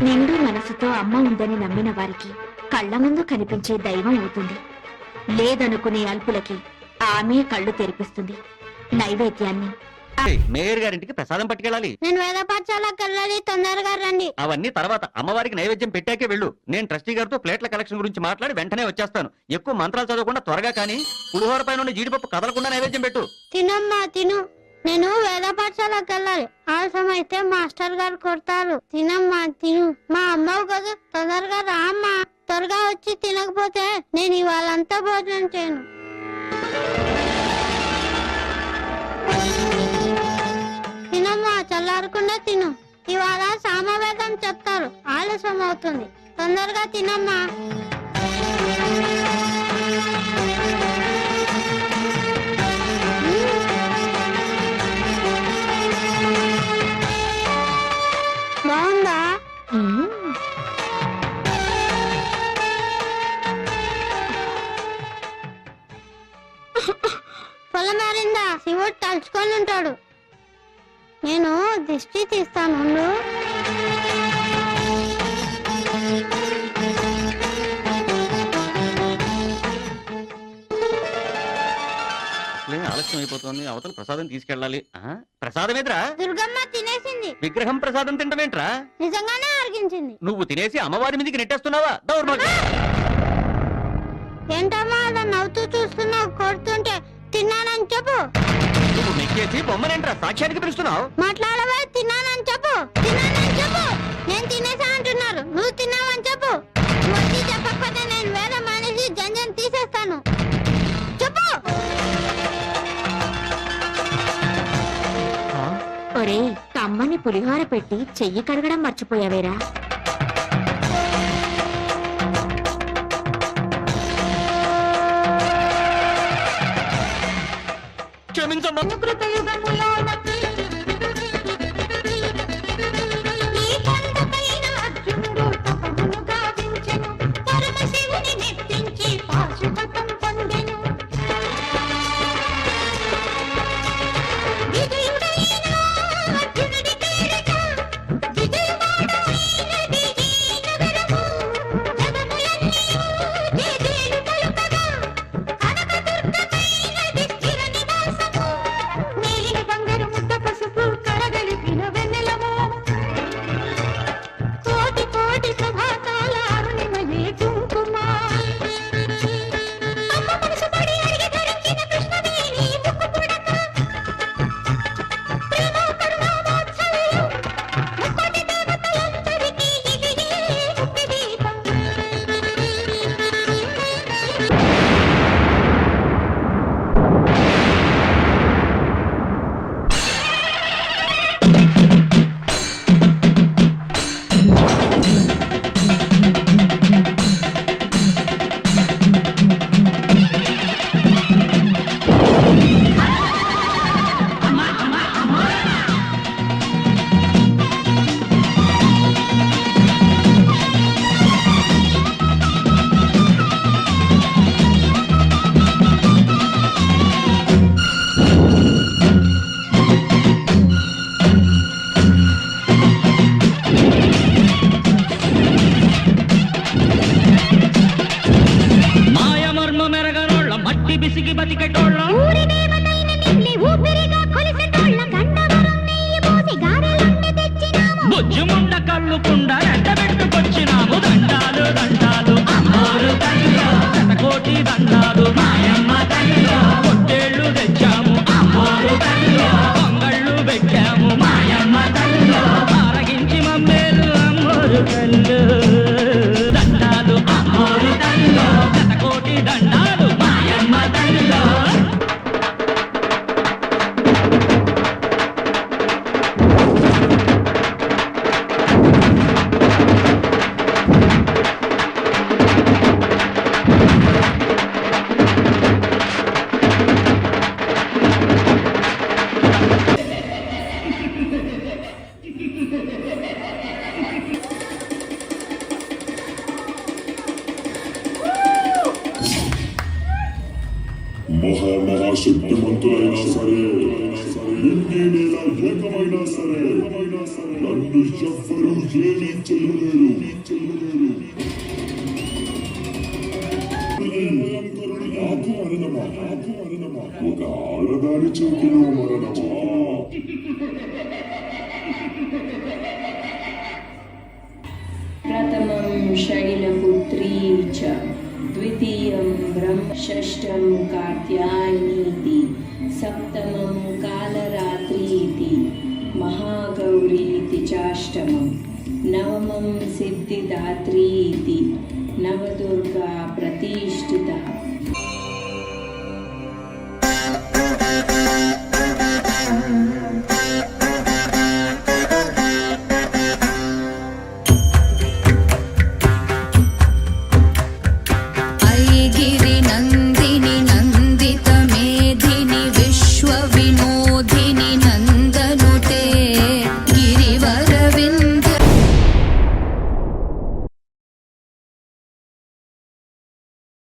నిండు మనసుతో అమ్మ ఉందని నమ్మిన వారికి కళ్ల ముందు కనిపించే దైవం అవుతుంది. లేదనుకునే అల్పులకి ఆమె కళ్ళు తెరిపిస్తుంది. నైవేద్యాన్ని మేయర్ గారింటికి ప్రసాదం పట్టుకెళ్ళాలి. నేను వేద పాఠశాలకు వెళ్ళాలి, తొందరగా రండి. అవన్నీ తర్వాత అమ్మవారికి నైవేద్యం పెట్టాకే వెళ్ళు. నేను ట్రస్టీ గారితో ప్లేట్ల కలెక్షన్ గురించి మాట్లాడి వెంటనే వచ్చేస్తాను. ఎక్కువ మంత్రాలు చదవకుండా త్వరగా కానీ పులిహోర పైన ఉన్న జీడిపప్పు కదలకుండా నైవేద్యం పెట్టు. తినమ్మా తిను. నేను వేద పాఠశాలకు వెళ్ళాలి. ఆలస్యం అయితే మాస్టర్ గారు కొడతారు. తినమ్మా తిను. మా అమ్మవు కదా, తొందరగా రా అమ్మా. త్వరగా వచ్చి తినకపోతే నేను ఇవాళంతా భోజనం చేయను. తినమ్మా, చల్లారకుండా తిను. ఇవాళ సామవేదం చెప్తారు, ఆలస్యం అవుతుంది. తొందరగా తినమ్మా. బాగుందా? పొలం మారిందా? శివుడు తలుచుకొని ఉంటాడు. నేను దిష్టి తీస్తాను. ఆలస్యం అయిపోతుంది. అవతల ప్రసాదం తీసుకెళ్ళాలి. ప్రసాదం ఎదురా? దుర్గమ్మ తినేసింది. విగ్రహం ప్రసాదం తింటమేంట్రా? నిజంగానే అరిగించింది. నువ్వు తినేసి అమ్మవారి మీదకి నెట్టేస్తున్నావా? ఏంటమ్మా అలా నవ్వుతూ చూస్తున్నావు? కొడుతుంటే తిన్నానని చెప్పు. నువ్వు నెక్కేసి బొమ్మనేంట్రా సాక్ష్యానికి పిలుస్తున్నావు? మాట్లాడవా? తిన్నానని చెప్పు. తిన్నానని చెప్పు. నేను తినేసా అంటున్నారు, నువ్వు తిన్నావని చెప్పు. వచ్చి చెప్పకపోతే నేను వేరే మనిషి జంజం తీసేస్తాను. చెప్పు. ఒరే, కమ్మని పులిహోర పెట్టి చెయ్యి కడగడం మర్చిపోయావేరా? క్షమించమ్మా. సరే నన్ను ఎవ్వరూ ఏమీ చెయ్యలేరు నాకు మరణమా ఒక ఆడదాని చేతిలో మరణమా प्रथमं शैलपुत्री च द्वितीयं ब्रह्म षष्ठं कात्यायनीति सप्तमं कालरात्रीति महागौरीति चाष्टमं नवमं सिद्धिदात्रीति नवदुर्गा प्रतिष्ठिता